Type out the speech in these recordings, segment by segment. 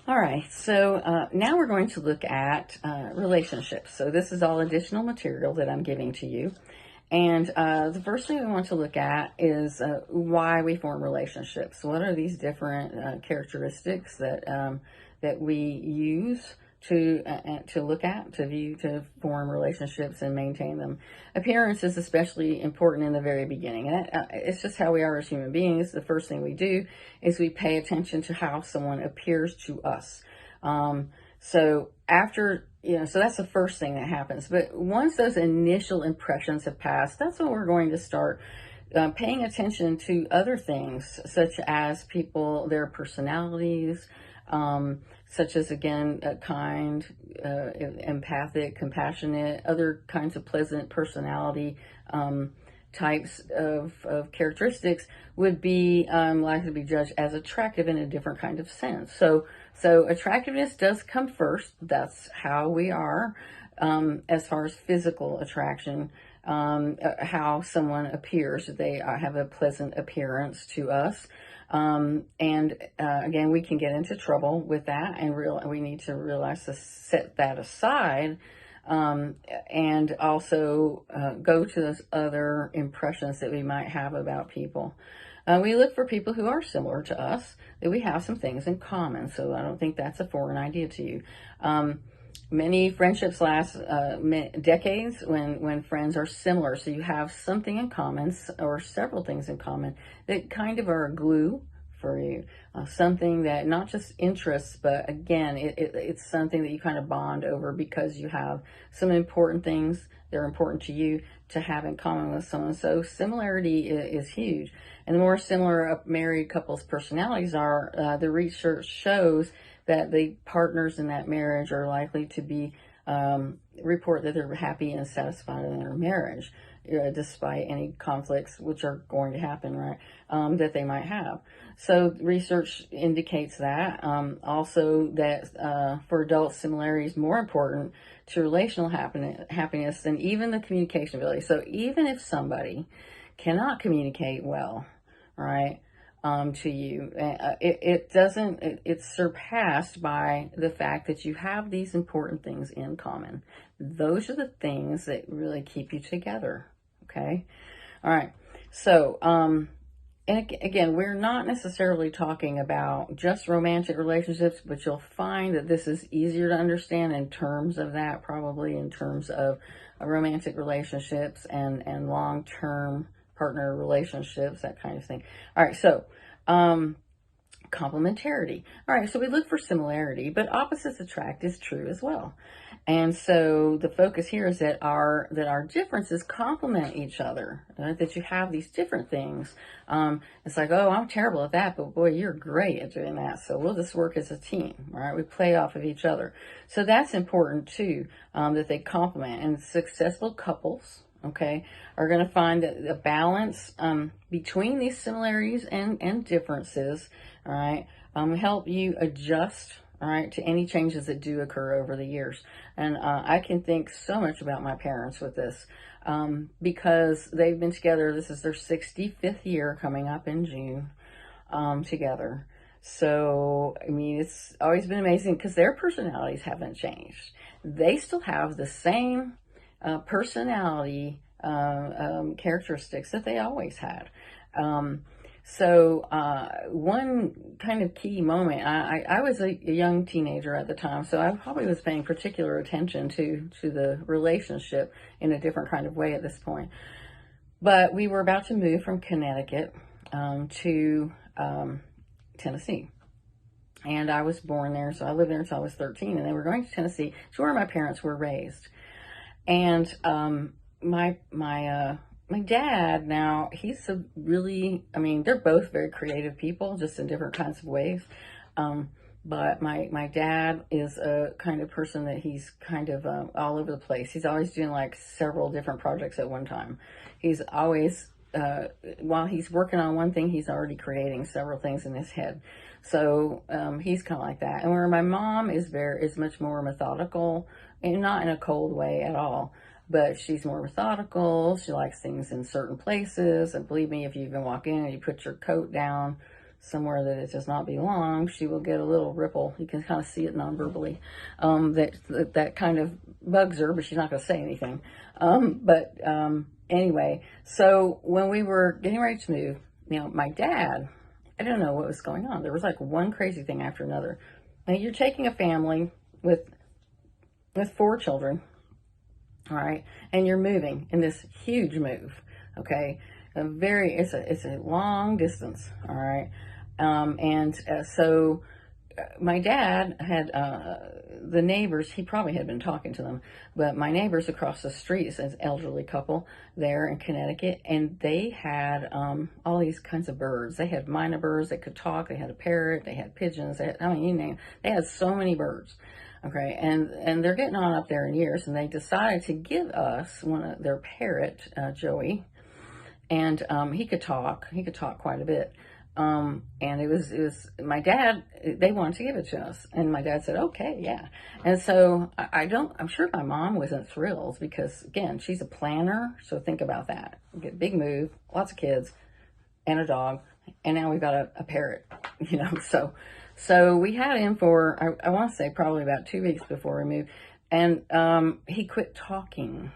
All right, so now we're going to look at relationships. So this is all additional material that I'm giving to you. And the first thing we want to look at is why we form relationships. What are these different characteristics that we use to look at, to view, to form relationships and maintain them? Appearance is especially important in the very beginning. And it's just how we are as human beings. The first thing we do is we pay attention to how someone appears to us. So after, so that's the first thing that happens. But once those initial impressions have passed, that's when we're going to start paying attention to other things, such as people, their personalities, such as, again, kind, empathic, compassionate, other kinds of pleasant personality types of characteristics would be likely to be judged as attractive in a different kind of sense. So attractiveness does come first. That's how we are as far as physical attraction, how someone appears. They have a pleasant appearance to us. Again, we can get into trouble with that, and we need to realize to set that aside, and also go to those other impressions that we might have about people. We look for people who are similar to us, that we have some things in common. So I don't think that's a foreign idea to you. Many friendships last decades when friends are similar. So you have something in common, or several things in common, that kind of are a glue for you. Something that not just interests, but again, it's something that you kind of bond over because you have some important things that are important to you to have in common with someone. So similarity is huge. And the more similar married couples' personalities are, the research shows that the partners in that marriage are likely to be report that they're happy and satisfied in their marriage, despite any conflicts, which are going to happen, right, that they might have. So research indicates that. Also that for adults, similarity is more important to relational happiness than even the communication ability. So even if somebody cannot communicate well, right, to you, it's surpassed by the fact that you have these important things in common. Those are the things that really keep you together. Okay. All right. So, and again, we're not necessarily talking about just romantic relationships, but you'll find that this is easier to understand in terms of that, probably in terms of romantic relationships and long-term partner relationships, that kind of thing. All right, so complementarity. All right, so we look for similarity, but opposites attract is true as well. And so the focus here is that our differences complement each other, right? That you have these different things. It's like, oh, I'm terrible at that, but boy, you're great at doing that. So we'll just work as a team, right? We play off of each other. So that's important too, that they complement. And successful couples, okay, are going to find that the balance between these similarities and differences, all right, help you adjust, all right, to any changes that do occur over the years. And I can think so much about my parents with this, because they've been together. This is their 65th year coming up in June, together. So, I mean, it's always been amazing because their personalities haven't changed. They still have the same personality characteristics that they always had. So one kind of key moment, I was a young teenager at the time, so I probably was paying particular attention to the relationship in a different kind of way at this point. But we were about to move from Connecticut to Tennessee. And I was born there, so I lived there until I was 13, and they were going to Tennessee, to where my parents were raised. And my dad, now, he's a really, I mean, they're both very creative people, just in different kinds of ways. But my dad is a kind of person that he's kind of all over the place. He's always doing like several different projects at one time. He's always, while he's working on one thing, he's already creating several things in his head. So he's kind of like that. And where my mom is much more methodical, and not in a cold way at all, but she's more methodical. She likes things in certain places. And believe me, if you even walk in and you put your coat down, somewhere that it does not belong, she will get a little ripple. You can kind of see it non-verbally. That kind of bugs her, but she's not going to say anything. Anyway, so when we were getting ready to move, my dad, I don't know what was going on. There was like one crazy thing after another. Now, you're taking a family with 4 children, all right, and you're moving in this huge move, okay? It's a long distance, all right, so my dad had the neighbors. He probably had been talking to them, but my neighbors across the street is an elderly couple there in Connecticut, and they had all these kinds of birds. They had mynah birds that could talk. They had a parrot. They had pigeons. You name it. They had so many birds. Okay, and they're getting on up there in years, and they decided to give us their parrot, Joey, and he could talk. He could talk quite a bit. And it was my dad, they wanted to give it to us. And my dad said, okay, yeah. And so I'm sure my mom wasn't thrilled because, again, she's a planner. So think about that. Big move, lots of kids, and a dog. And now we've got a parrot, So we had him for, I want to say probably about 2 weeks before we moved. And he quit talking.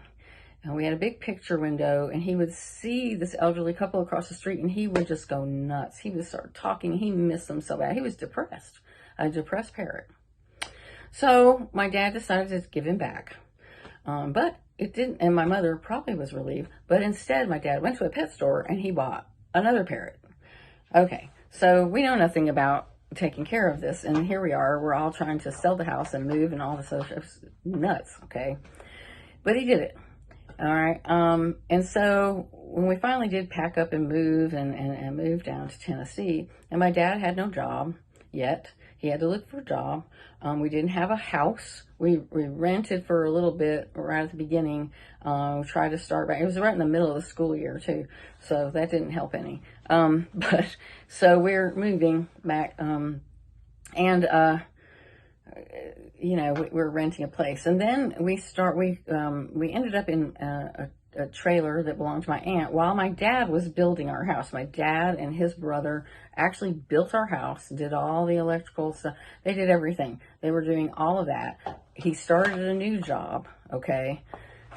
And we had a big picture window, and he would see this elderly couple across the street, and he would just go nuts. He would start talking. He missed them so bad. He was depressed, a depressed parrot. So my dad decided to give him back. But it didn't, and my mother probably was relieved. But instead, my dad went to a pet store, and he bought another parrot. Okay, so we know nothing about taking care of this, and here we are. We're all trying to sell the house and move and all this other stuff. Nuts, okay? But he did it. All right. And so when we finally did pack up and move and move down to Tennessee, and my dad had no job yet. He had to look for a job. We didn't have a house. We rented for a little bit right at the beginning. We tried to start back. It was right in the middle of the school year too. So that didn't help any. But so we're moving back, we're renting a place, and then we ended up in a trailer that belonged to my aunt while my dad was building our house. My dad and his brother actually built our house, did all the electrical stuff. They did everything. They were doing all of that. He started a new job, okay,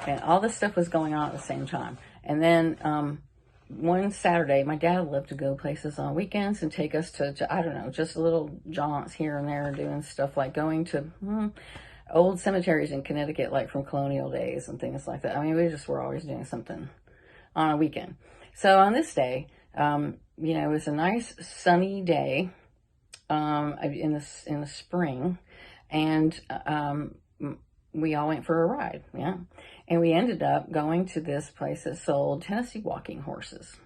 and all this stuff was going on at the same time. And then one Saturday, my dad loved to go places on weekends and take us to I don't know, just little jaunts here and there, doing stuff like going to old cemeteries in Connecticut, like from colonial days and things like that. I mean, we just were always doing something on a weekend. So on this day, it was a nice sunny day in the spring, and we all went for a ride, yeah. And we ended up going to this place that sold Tennessee walking horses.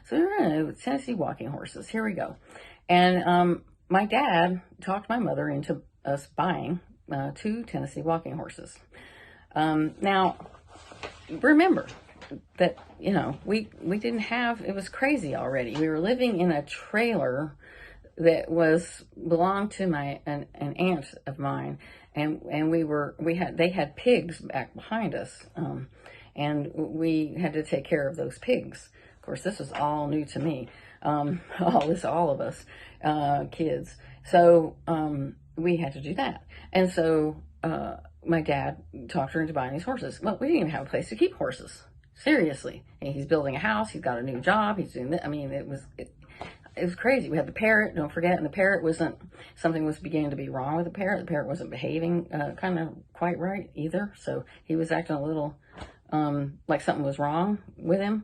So we were in Tennessee walking horses. Here we go. And my dad talked my mother into us buying 2 Tennessee walking horses. Now, remember that, we didn't have, it was crazy already. We were living in a trailer that belonged to an aunt of mine. And they had pigs back behind us, and we had to take care of those pigs. Of course, this was all new to me, all of us, kids. So, we had to do that. And so, my dad talked her into buying these horses. Well, we didn't even have a place to keep horses. Seriously. And he's building a house. He's got a new job. He's doing that. I mean, it was crazy. We had the parrot, don't forget, and the parrot something was beginning to be wrong with the parrot. The parrot wasn't behaving kind of quite right either. So he was acting a little like something was wrong with him.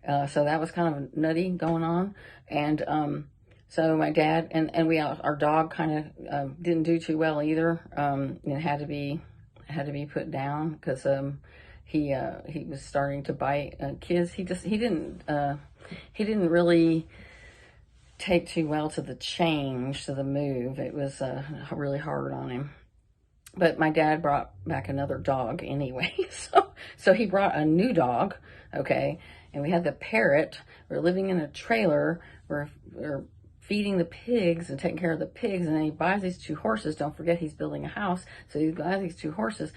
So that was kind of nutty going on. And so my dad and our dog kind of didn't do too well either. It had to be put down because he was starting to bite kids. He didn't really take too well to the change, to the move. It was really hard on him. But my dad brought back another dog anyway. So he brought a new dog, okay? And we had the parrot. We're living in a trailer. We're feeding the pigs and taking care of the pigs. And then he buys these 2 horses. Don't forget he's building a house. So he buys these 2 horses.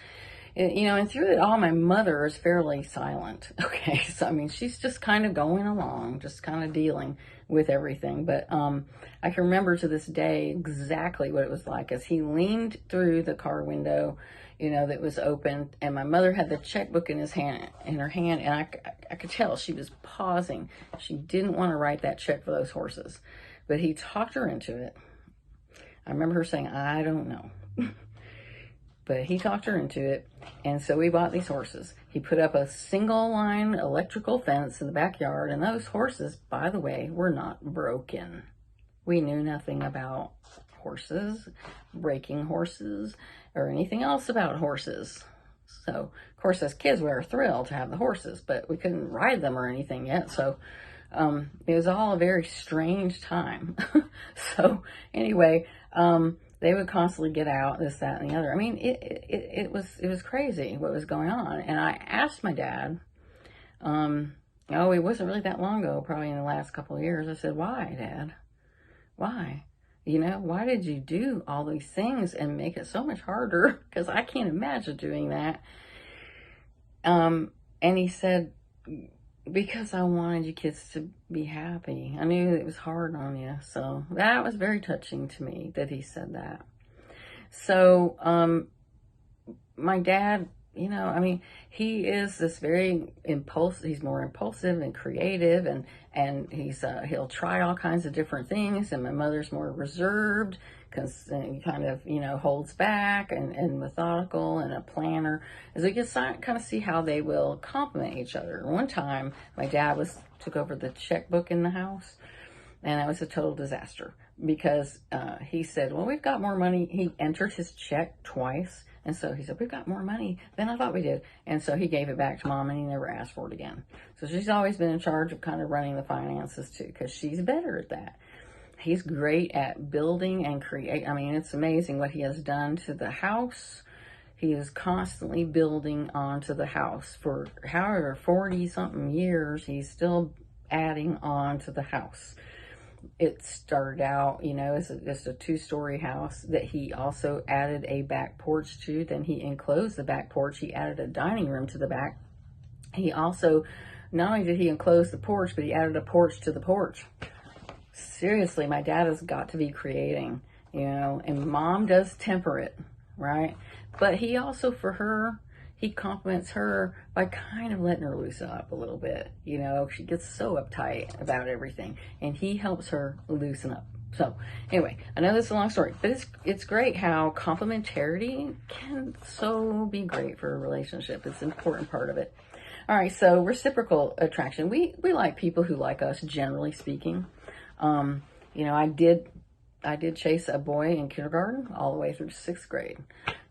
And through it all, my mother is fairly silent, okay? So, I mean, she's just kind of going along, just kind of dealing with everything. But I can remember to this day exactly what it was like as he leaned through the car window, that was open, and my mother had the checkbook in her hand, and I could tell she was pausing. She didn't want to write that check for those horses, but he talked her into it. I remember her saying, "I don't know." But he talked her into it, and so we bought these horses. He put up a single line electrical fence in the backyard, and those horses, by the way, were not broken. We knew nothing about horses, breaking horses, or anything else about horses. So, of course, as kids, we were thrilled to have the horses, but we couldn't ride them or anything yet. So, it was all a very strange time. So, anyway, they would constantly get out, this, that, and the other. I mean, it was crazy what was going on. And I asked my dad, it wasn't really that long ago, probably in the last couple of years. I said, "Why, Dad? Why? Why did you do all these things and make it so much harder? Because I can't imagine doing that." And he said, "Because I wanted you kids to be happy. I knew it was hard on you." So that was very touching to me that he said that. So, my dad, he is this very impulsive, he's more impulsive and creative, and he'll try all kinds of different things. And my mother's more reserved, because kind of, holds back and methodical and a planner. As we just kind of see how they will complement each other. One time, my dad took over the checkbook in the house, and that was a total disaster, because he said, "Well, we've got more money." He entered his check twice, and so he said, "We've got more money than I thought we did." And so he gave it back to Mom, and he never asked for it again. So she's always been in charge of kind of running the finances too, because she's better at that. He's great at building and create. I mean, it's amazing what he has done to the house. He is constantly building onto the house. For however 40-something years, he's still adding on to the house. It started out, as just a 2-story house that he also added a back porch to. Then he enclosed the back porch. He added a dining room to the back. He also, not only did he enclose the porch, but he added a porch to the porch. Seriously, my dad has got to be creating, and Mom does temper it, right? But he also, for her, he compliments her by kind of letting her loosen up a little bit. She gets so uptight about everything, and he helps her loosen up. So anyway, I know this is a long story, but it's great how complementarity can so be great for a relationship. It's an important part of it. All right, so reciprocal attraction. We like people who like us, generally speaking. I did chase a boy in kindergarten all the way through 6th grade.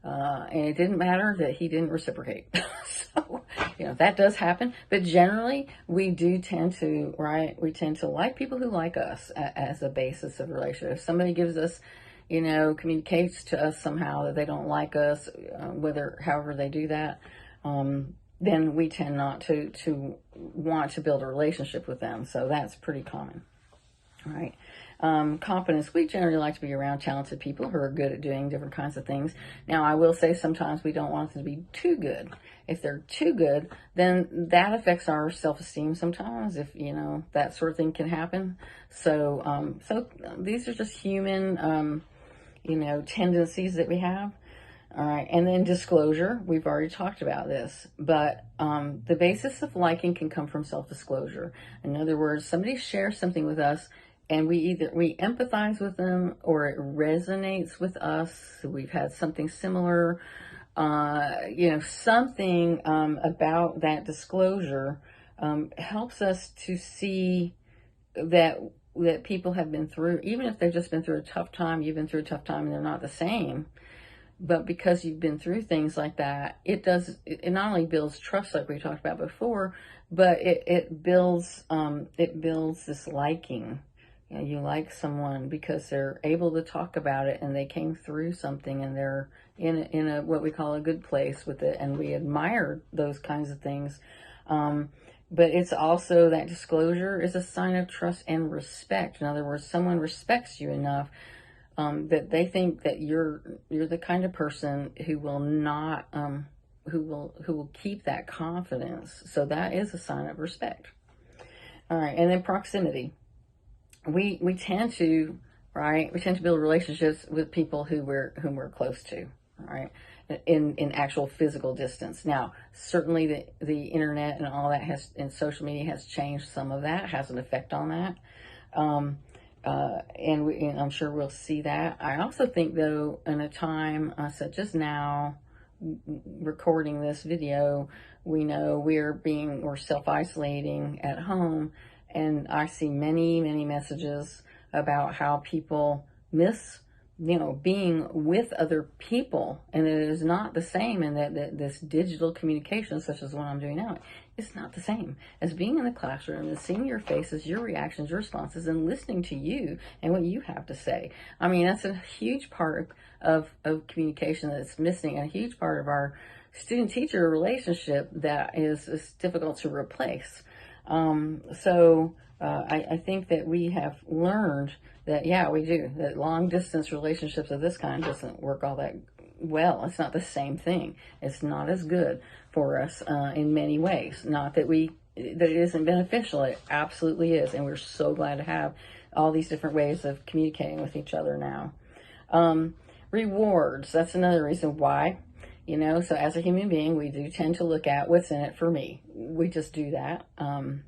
And it didn't matter that he didn't reciprocate. So, that does happen. But generally, we do tend to, right? We tend to like people who like us as a basis of relationship. If somebody gives us, communicates to us somehow that they don't like us, however they do that, then we tend not to want to build a relationship with them. So that's pretty common. All right. Competence. We generally like to be around talented people who are good at doing different kinds of things. Now, I will say sometimes we don't want them to be too good. If they're too good, then that affects our self-esteem sometimes, if, that sort of thing can happen. So, these are just human, tendencies that we have. All right. And then disclosure. We've already talked about this, but the basis of liking can come from self-disclosure. In other words, somebody shares something with us, and we empathize with them, or it resonates with us. We've had something similar, something about that disclosure helps us to see that people have been through, even if they've just been through a tough time, you've been through a tough time, and they're not the same. But because you've been through things like that, it not only builds trust, like we talked about before, but it builds this liking. You like someone because they're able to talk about it, and they came through something, and they're in a what we call a good place with it, and we admire those kinds of things. But it's also, that disclosure is a sign of trust and respect. In other words, someone respects you enough that they think that you're the kind of person who will not who will keep that confidence. So that is a sign of respect. All right, and then proximity. we tend to, right? We tend to build relationships with people whom we're close to, right? In actual physical distance. Now, certainly the internet and all that and social media has changed some of that, has an effect on that. Um, and I'm sure we'll see that. I also think, though, in a time such as now, recording this video, we know we're self-isolating at home, and I see many messages about how people miss, being with other people, and it is not the same, and that this digital communication, such as what I'm doing now, it's not the same as being in the classroom and seeing your faces, your reactions, your responses, and listening to you and what you have to say. I mean, that's a huge part of communication that's missing, and a huge part of our student-teacher relationship that is difficult to replace. I think that we have learned that, yeah, we do, that long distance relationships of this kind doesn't work all that well. It's not the same thing. It's not as good for us in many ways. Not that that it isn't beneficial. It absolutely is. And we're so glad to have all these different ways of communicating with each other now. Rewards, that's another reason why. So as a human being, we do tend to look at what's in it for me. We just do that. And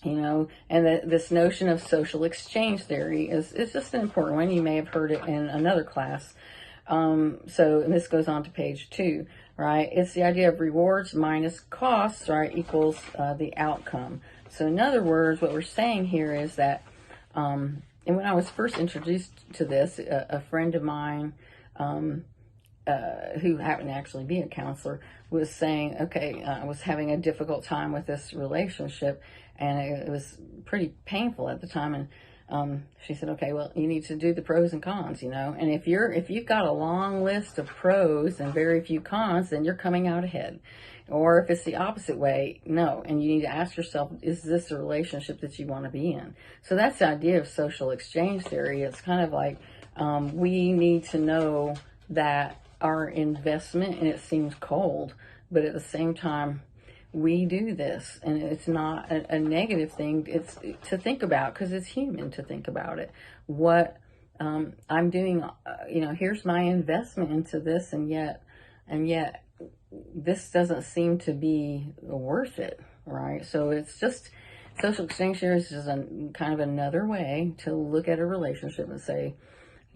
this notion of social exchange theory is just an important one. You may have heard it in another class. And this goes on to page 2, right? It's the idea of rewards minus costs, right, equals the outcome. So in other words, what we're saying here is that, and when I was first introduced to this, a friend of mine, who happened to actually be a counselor, was saying, okay, I was having a difficult time with this relationship, and it was pretty painful at the time. And she said, okay, well, you need to do the pros and cons, and if you've got a long list of pros and very few cons, then you're coming out ahead. Or if it's the opposite way, no. And you need to ask yourself, is this a relationship that you want to be in? So that's the idea of social exchange theory. It's kind of like, we need to know that our investment, and it seems cold, but at the same time, we do this, and it's not a negative thing. It's to think about, because it's human to think about it. What I'm doing, here's my investment into this, and yet this doesn't seem to be worth it, right? So it's just, social exchange theory is just kind of another way to look at a relationship and say,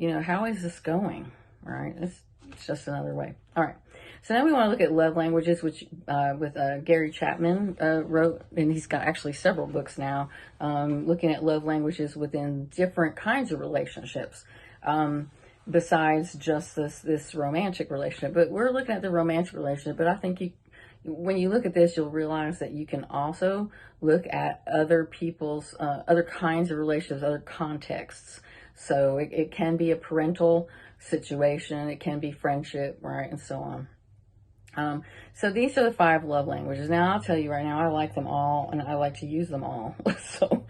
how is this going, right? It's just another way. All right. So now we want to look at love languages, which with Gary Chapman wrote, and he's got actually several books now, looking at love languages within different kinds of relationships, besides just this romantic relationship. But we're looking at the romantic relationship. But I think when you look at this, you'll realize that you can also look at other people's, other kinds of relationships, other contexts. So it can be a parental situation, it can be friendship, right, and so on. So these are the 5 love languages. Now, I'll tell you right now, I like them all, and I like to use them all. So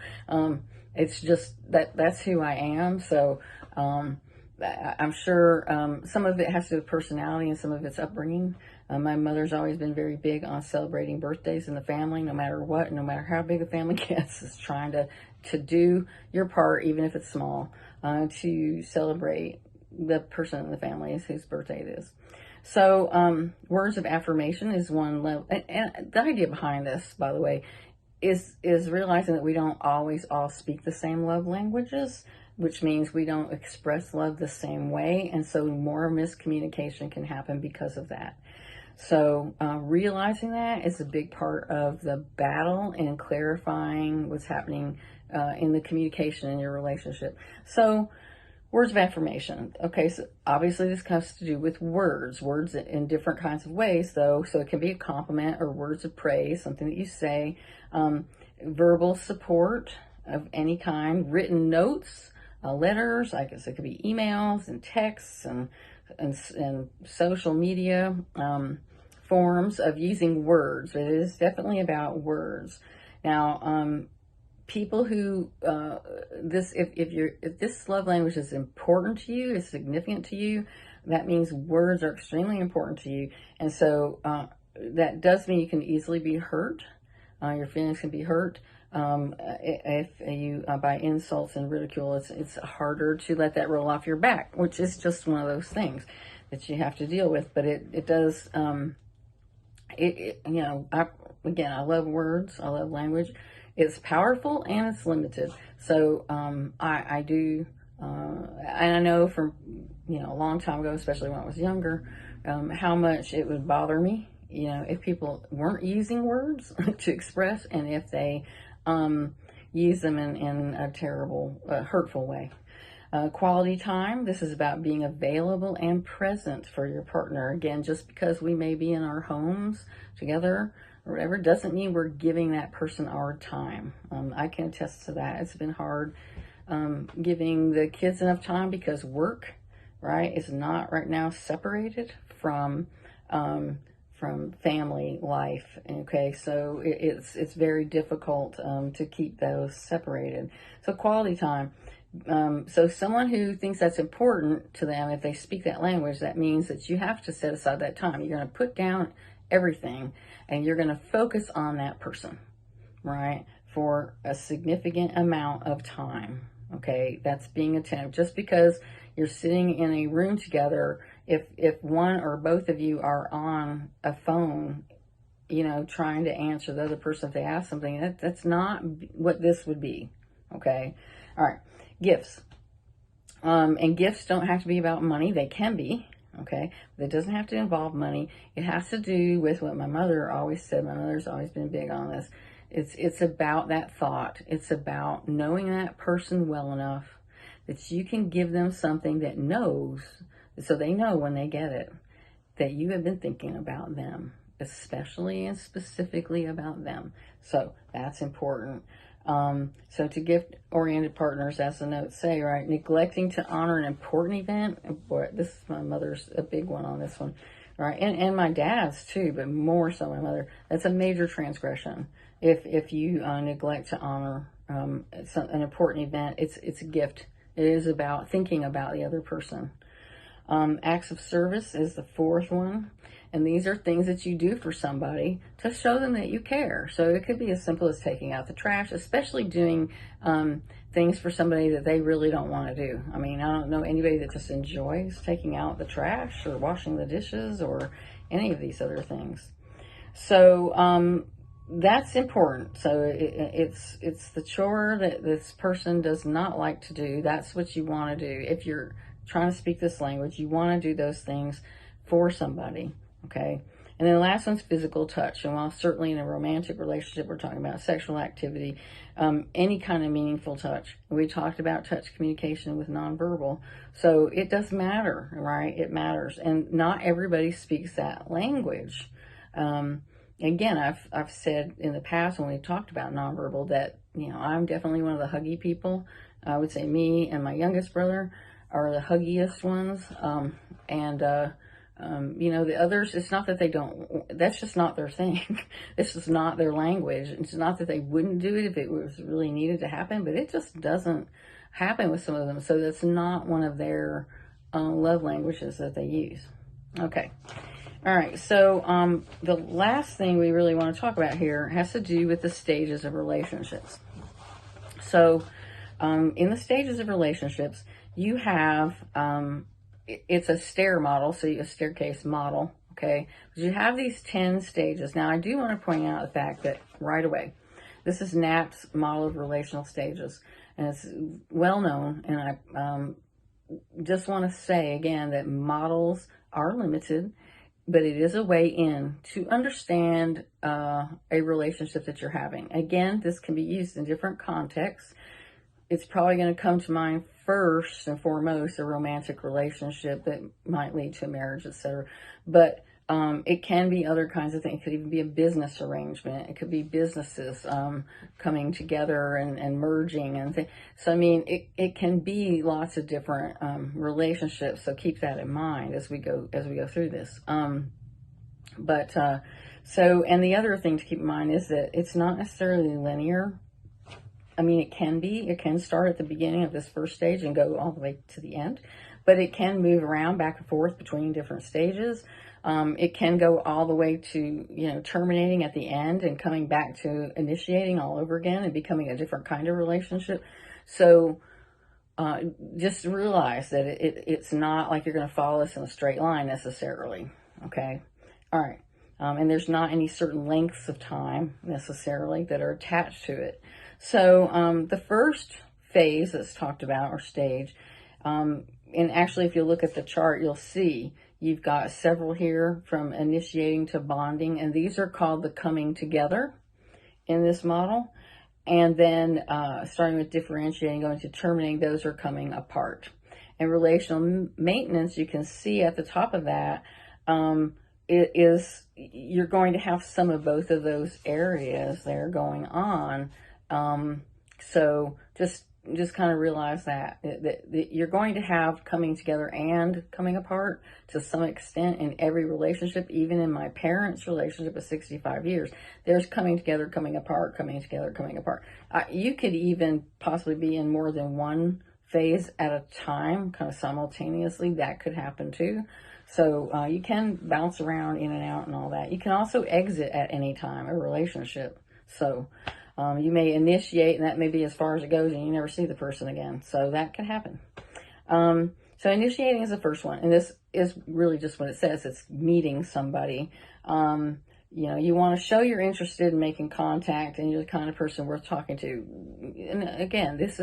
it's just that's who I am. So I'm sure some of it has to do with personality and some of it's upbringing. My mother's always been very big on celebrating birthdays in the family, no matter what, no matter how big the family gets, is trying to do your part, even if it's small, to celebrate the person in the family whose birthday it is. So words of affirmation is one level. And the idea behind this, by the way, is realizing that we don't always all speak the same love languages, which means we don't express love the same way. And so more miscommunication can happen because of that. So realizing that is a big part of the battle and clarifying what's happening in the communication in your relationship. So words of affirmation. Okay, so obviously this has to do with words in different kinds of ways, though. So it can be a compliment or words of praise, something that you say, verbal support of any kind, written notes, letters. I guess it could be emails and texts and social media forms of using words. It is definitely about words. Now, people who if this love language is important to you, is significant to you, that means words are extremely important to you. And so that does mean you can easily be hurt. Your feelings can be hurt If you by insults and ridicule, it's harder to let that roll off your back, which is just one of those things that you have to deal with. But it does. Again, I love words. I love language. It's powerful and it's limited. So I do, and I know from a long time ago, especially when I was younger, how much it would bother me, if people weren't using words to express, and if they use them in a terrible, hurtful way. Quality time. This is about being available and present for your partner. Again, just because we may be in our homes together or whatever doesn't mean we're giving that person our time. I can attest to that. It's been hard giving the kids enough time because work, right, is not right now separated from family life. Okay, so it's very difficult to keep those separated. So quality time. So someone who thinks that's important to them, if they speak that language, that means that you have to set aside that time. You're going to put down everything and you're going to focus on that person, right, for a significant amount of time. Okay, that's being attentive. Just because you're sitting in a room together, if one or both of you are on a phone, trying to answer the other person if they ask something, that's not what this would be. Okay, all right. Gifts. And gifts don't have to be about money. They can be, okay? But it doesn't have to involve money. It has to do with what my mother always said. My mother's always been big on this. It's about that thought. It's about knowing that person well enough that you can give them something that knows, so they know when they get it, that you have been thinking about them, especially and specifically about them. So that's important. So to gift-oriented partners, as the notes say, right, neglecting to honor an important event. Boy, this is my mother's a big one on this one, right? And my dad's too, but more so my mother. That's a major transgression. If you neglect to honor an important event, it's a gift. It is about thinking about the other person. Acts of service is the fourth one. And these are things that you do for somebody to show them that you care. So it could be as simple as taking out the trash, especially doing things for somebody that they really don't want to do. I mean, I don't know anybody that just enjoys taking out the trash or washing the dishes or any of these other things. So that's important. So it's the chore that this person does not like to do. That's what you want to do. If you're trying to speak this language, you want to do those things for somebody. Okay. And then the last one's physical touch. And while certainly in a romantic relationship, we're talking about sexual activity, any kind of meaningful touch. We talked about touch communication with nonverbal. So it does matter, right? It matters. And not everybody speaks that language. Again, I've said in the past when we talked about nonverbal that, I'm definitely one of the huggy people. I would say me and my youngest brother are the huggiest ones. The others, it's not that they don't, that's just not their thing. This is not their language. It's not that they wouldn't do it if it was really needed to happen, but it just doesn't happen with some of them. So that's not one of their love languages that they use. Okay. All right. So the last thing we really want to talk about here has to do with the stages of relationships. So in the stages of relationships, you have, it's a stair model, so a staircase model, okay? But you have these 10 stages. Now, I do want to point out the fact that right away, this is Knapp's model of relational stages, and it's well known, and I just want to say again that models are limited, but it is a way in to understand a relationship that you're having. Again, this can be used in different contexts. It's probably going to come to mind first and foremost a romantic relationship that might lead to a marriage, etc. But it can be other kinds of things. It could even be a business arrangement. It could be businesses coming together and merging and things. So I mean, it can be lots of different relationships. So keep that in mind as we go through this. So and the other thing to keep in mind is that it's not necessarily linear. I mean, it can start at the beginning of this first stage and go all the way to the end, but it can move around back and forth between different stages. It can go all the way to, terminating at the end and coming back to initiating all over again and becoming a different kind of relationship. So just realize that it's not like you're going to follow this in a straight line necessarily. Okay. All right. And there's not any certain lengths of time necessarily that are attached to it. So the first phase that's talked about, or stage, and actually if you look at the chart, you'll see you've got several here from initiating to bonding, and these are called the coming together in this model. And then starting with differentiating, going to terminating, those are coming apart. And relational maintenance, you can see at the top of that, you're going to have some of both of those areas there going on. So just kind of realize that you're going to have coming together and coming apart to some extent in every relationship. Even in my parents' relationship of 65 years, there's coming together, coming apart, coming together, coming apart. You could even possibly be in more than one phase at a time, kind of simultaneously. That could happen too. So you can bounce around in and out and all that. You can also exit at any time a relationship. So you may initiate, and that may be as far as it goes, and you never see the person again. So that can happen. So initiating is the first one, and this is really just what it says. It's meeting somebody. You want to show you're interested in making contact, and you're the kind of person worth talking to. And again, it's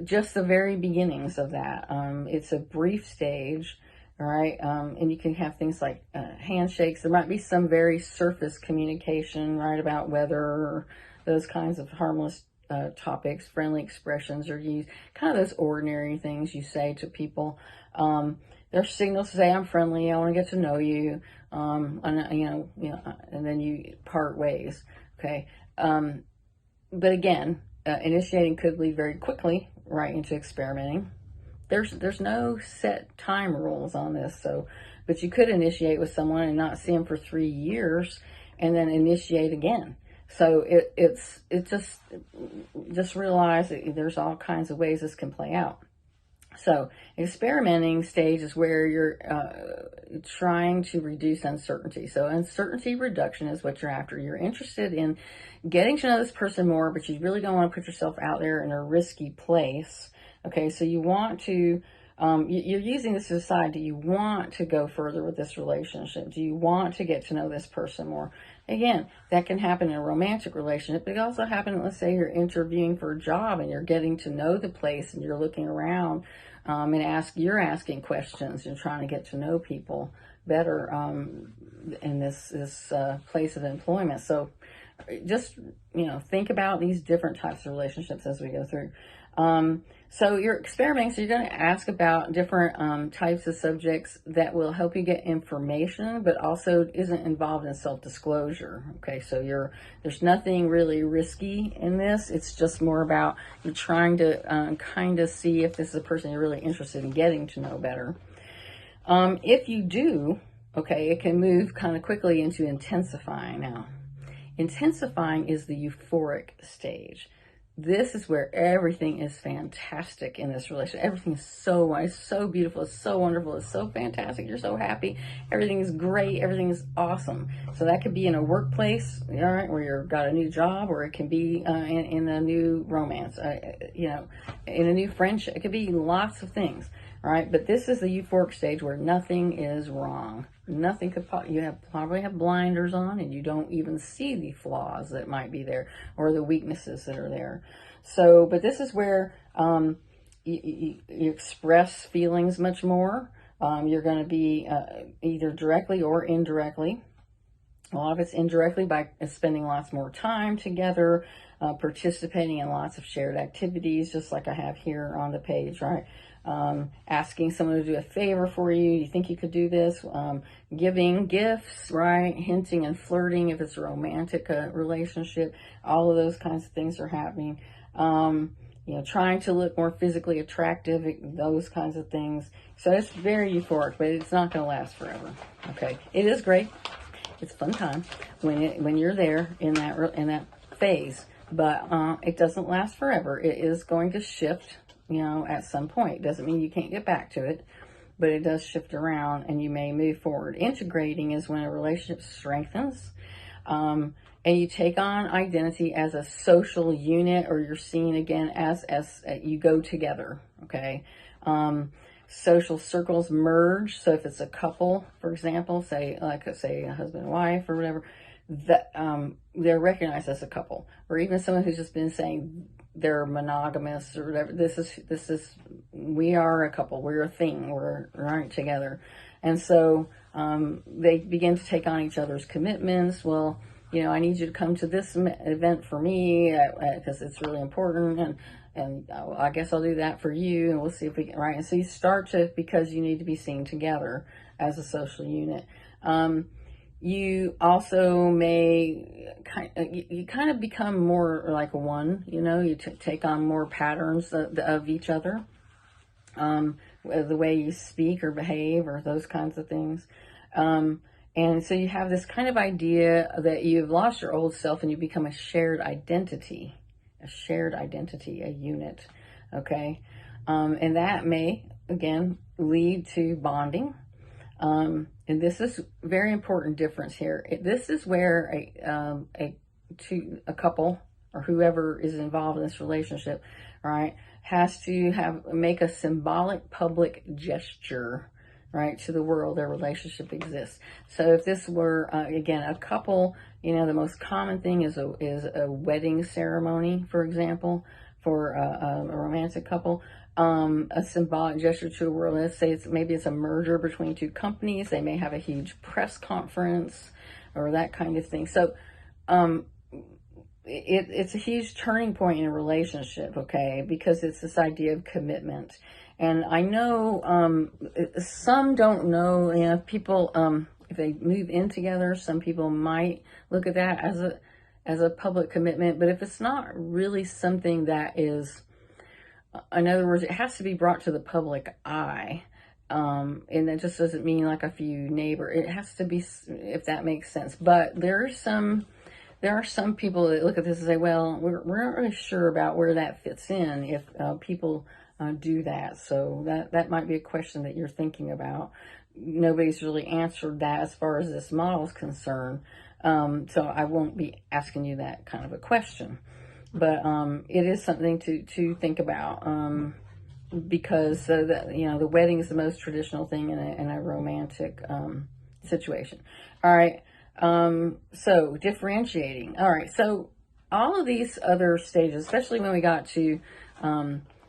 just the very beginnings of that. It's a brief stage. All right. And you can have things like handshakes. There might be some very surface communication, right, about weather or those kinds of harmless topics. Friendly expressions are used, kind of those ordinary things you say to people. There's signals to say, I'm friendly, I want to get to know you, and then you part ways. Okay. But again, initiating could lead very quickly right into experimenting. There's no set time rules on this, but you could initiate with someone and not see them for 3 years and then initiate again. So it's just realize that there's all kinds of ways this can play out. So experimenting stage is where you're trying to reduce uncertainty. So uncertainty reduction is what you're after. You're interested in getting to know this person more, but you really don't want to put yourself out there in a risky place. Okay, so you want to, you're using this to decide, do you want to go further with this relationship? Do you want to get to know this person more? Again, that can happen in a romantic relationship. But it can also happen, let's say you're interviewing for a job and you're getting to know the place and you're looking around and you're asking questions and trying to get to know people better in this place of employment. So just, think about these different types of relationships as we go through. So you're experimenting, so you're going to ask about different types of subjects that will help you get information, but also isn't involved in self-disclosure. Okay, so there's nothing really risky in this. It's just more about you're trying to kind of see if this is a person you're really interested in getting to know better. If you do, okay, it can move kind of quickly into intensifying now. Intensifying is the euphoric stage. This is where everything is fantastic in this relationship. Everything is so beautiful, it's so wonderful, it's so fantastic. You're so happy. Everything is great. Everything is awesome. So that could be in a workplace, all right, where you've got a new job, or it can be in a new romance, in a new friendship. It could be lots of things, all right? But this is the euphoric stage where nothing is wrong. Nothing could probably have blinders on, and you don't even see the flaws that might be there or the weaknesses that are there. So, but this is where you express feelings much more. You're going to be either directly or indirectly. A lot of it's indirectly by spending lots more time together, participating in lots of shared activities, just like I have here on the page, right? Asking someone to do a favor for you. You think you could do this? Giving gifts, right? Hinting and flirting if it's a romantic relationship. All of those kinds of things are happening. Trying to look more physically attractive, those kinds of things. So it's very euphoric, but it's not going to last forever. Okay, it is great. It's a fun time when you're there in that phase, but it doesn't last forever. It is going to shift at some point. Doesn't mean you can't get back to it, but it does shift around and you may move forward. Integrating is when a relationship strengthens, and you take on identity as a social unit, or you're seen again as you go together. Okay. Social circles merge. So if it's a couple, for example, say a husband and wife or whatever, that they're recognized as a couple, or even someone who's just been saying they're monogamous or whatever. This is we are a couple, we're a thing, we're right together. And so they begin to take on each other's commitments. Well, I need you to come to this event for me because it's really important, and I guess I'll do that for you, and we'll see if we can, right? And so you start to, because you need to be seen together as a social unit. You also may kind of become more like one, you take on more patterns of each other, the way you speak or behave or those kinds of things. And so you have this kind of idea that you've lost your old self and you become a shared identity, a unit. Okay. And that may, again, lead to bonding. And this is a very important difference here. This is where a couple or whoever is involved in this relationship, right, has to make a symbolic public gesture, right, to the world their relationship exists. So if this were again a couple, the most common thing is a wedding ceremony, for example, for a romantic couple. A symbolic gesture to the world. Let's say maybe it's a merger between two companies. They may have a huge press conference or that kind of thing. So it's a huge turning point in a relationship, okay, because it's this idea of commitment. And I know some don't know, people, if they move in together, some people might look at that as a public commitment. But if it's not really something that is, in other words, it has to be brought to the public eye. And that just doesn't mean like a few neighbors. It has to be, if that makes sense. But there are some people that look at this and say, well, we're not really sure about where that fits in if people do that. So that might be a question that you're thinking about. Nobody's really answered that as far as this model is concerned. So I won't be asking you that kind of a question. But it is something to think about, because the wedding is the most traditional thing in a romantic situation. All right. So differentiating. All right. So all of these other stages, especially when we got to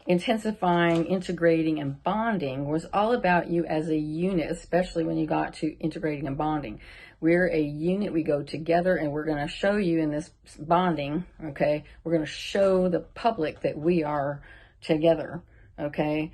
intensifying, integrating, and bonding, was all about you as a unit, especially when you got to integrating and bonding. We're a unit, we go together, and we're going to show you in this bonding, okay, we're going to show the public that we are together, okay.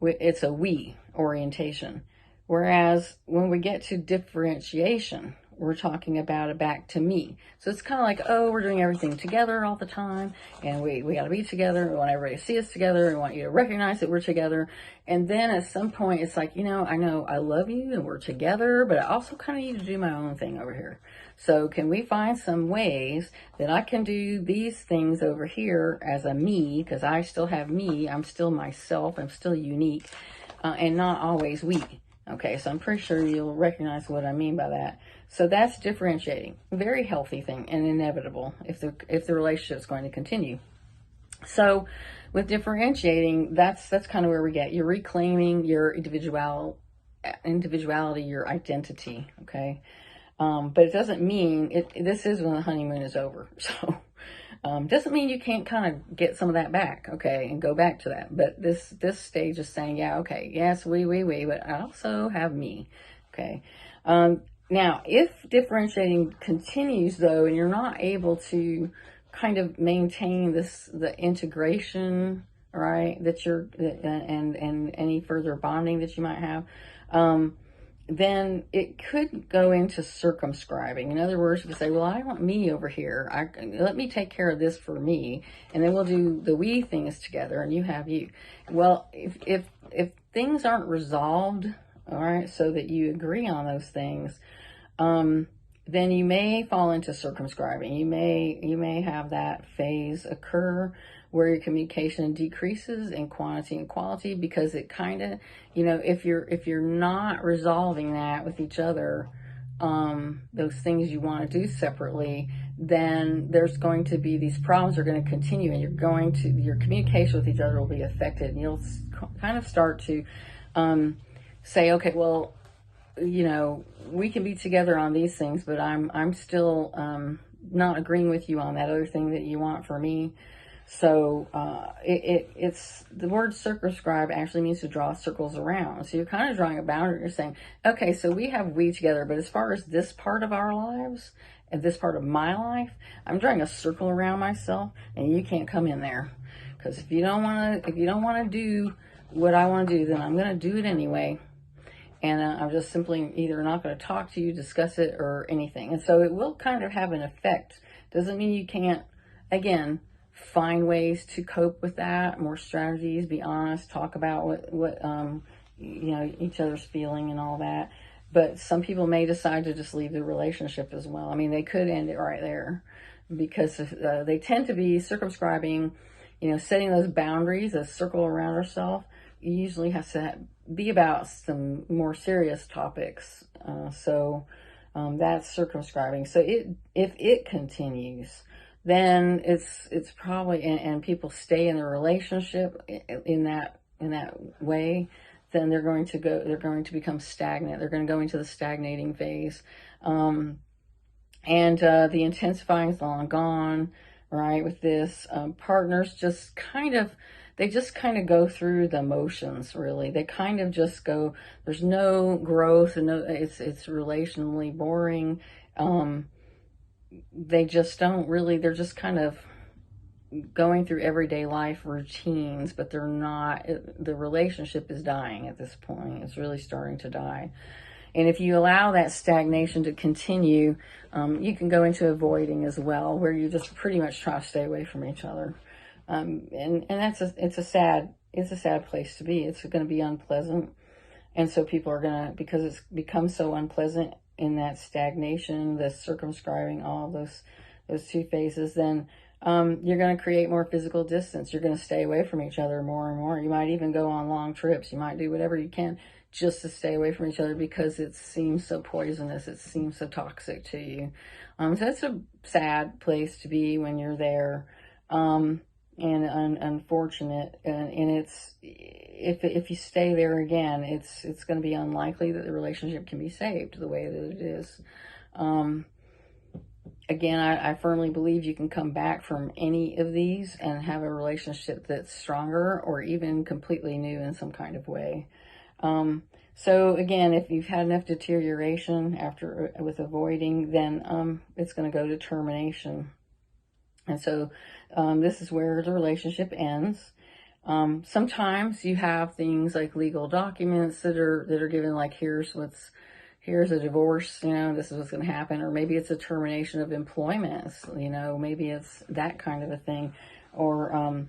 It's a we orientation. Whereas when we get to differentiation, we're talking about a back to me. So it's kind of like, oh, we're doing everything together all the time, and we got to be together. We want everybody to see us together. We want you to recognize that we're together. And then at some point, it's like, I know I love you and we're together, but I also kind of need to do my own thing over here. So can we find some ways that I can do these things over here as a me, because I still have me. I'm still myself. I'm still unique, and not always we. Okay, so I'm pretty sure you'll recognize what I mean by that. So that's differentiating. Very healthy thing and inevitable if the relationship is going to continue. So with differentiating, that's kind of where we get. You're reclaiming your individuality, your identity, okay? But it doesn't mean, this is when the honeymoon is over. So doesn't mean you can't kind of get some of that back, okay, and go back to that. But this stage is saying, yeah, okay, yes, we, but I also have me, okay. Now, if differentiating continues, though, and you're not able to kind of maintain the integration, right, and any further bonding that you might have, then it could go into circumscribing. In other words, you could say, well, I want me over here. Let me take care of this for me, and then we'll do the we things together, and you have you. Well, if things aren't resolved, all right, so that you agree on those things, then you may fall into circumscribing. You may have that phase occur where your communication decreases in quantity and quality, because it kind of, if you're not resolving that with each other, those things you want to do separately, then there's going to be these problems are going to continue, and your communication with each other will be affected, and you'll kind of start to say, okay, well, we can be together on these things, but I'm still not agreeing with you on that other thing that you want for me. So it's the word circumscribe actually means to draw circles around. So you're kind of drawing a boundary. You're saying, okay, so we have we together, but as far as this part of our lives and this part of my life, I'm drawing a circle around myself, and you can't come in there, because if you don't want to do what I want to do, then I'm going to do it anyway. And I'm just simply either not going to talk to you, discuss it, or anything. And so it will kind of have an effect. Doesn't mean you can't, again, find ways to cope with that, more strategies, be honest, talk about what each other's feeling and all that. But some people may decide to just leave the relationship as well. I mean, they could end it right there, because they tend to be circumscribing, setting those boundaries, a circle around ourselves. Usually has to be about some more serious topics. So that's circumscribing. So if it continues, then it's probably, and people stay in the relationship in that way, then they're going to become stagnant. They're going to go into the stagnating phase. And the intensifying is long gone, right? With this, partners just kind of go through the motions, really. They kind of just go, there's no growth, and it's relationally boring. They just don't really, they're just kind of going through everyday life routines, but they're not, the relationship is dying at this point. It's really starting to die. And if you allow that stagnation to continue, you can go into avoiding as well, where you just pretty much try to stay away from each other. And it's a sad place to be. It's going to be unpleasant. And so people are going to, because it's become so unpleasant in that stagnation, the circumscribing, all of those two phases, then you're going to create more physical distance. You're going to stay away from each other more and more. You might even go on long trips. You might do whatever you can just to stay away from each other, because it seems so poisonous. It seems so toxic to you. So it's a sad place to be when you're there. And unfortunate, and it's, if you stay there again, it's going to be unlikely that the relationship can be saved the way that it is. Again, I firmly believe you can come back from any of these and have a relationship that's stronger, or even completely new in some kind of way. So again, if you've had enough deterioration with avoiding, then it's going to go to termination. And so this is where the relationship ends. Sometimes you have things like legal documents that are given, like here's a divorce, this is what's going to happen, or maybe it's a termination of employment, maybe it's that kind of a thing, or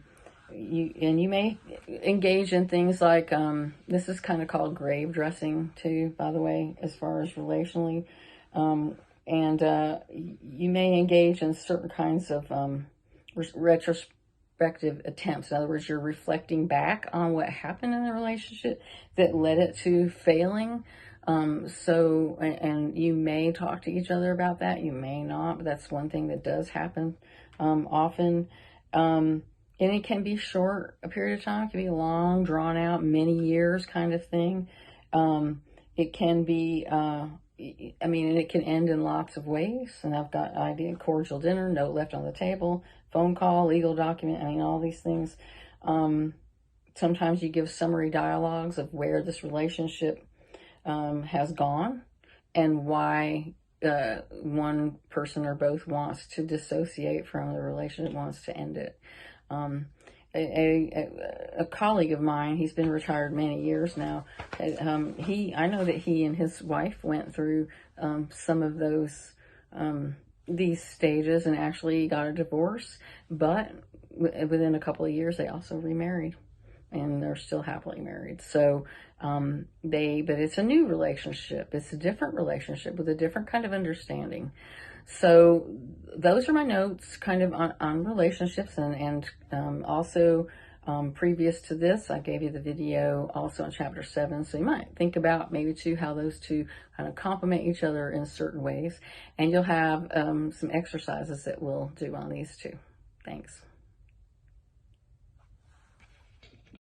you may engage in things like this is kind of called grave dressing too, by the way, as far as relationally. And you may engage in certain kinds of retrospective attempts. In other words, you're reflecting back on what happened in the relationship that led it to failing. And you may talk to each other about that. You may not, but that's one thing that does happen often. And it can be short, a period of time. It can be long, drawn out, many years kind of thing. It can be... and it can end in lots of ways. And I've got idea: cordial dinner, note left on the table, phone call, legal document, all these things. Sometimes you give summary dialogues of where this relationship has gone, and why one person or both wants to dissociate from the relationship, wants to end it. A colleague of mine, he's been retired many years now. I know that he and his wife went through some of these stages and actually got a divorce, but within a couple of years they also remarried, and they're still happily married. So but it's a new relationship. It's a different relationship with a different kind of understanding. So those are my notes kind of on relationships, and also previous to this, I gave you the video also on chapter 7. So you might think about maybe too how those two kind of complement each other in certain ways. And you'll have some exercises that we'll do on these two. Thanks.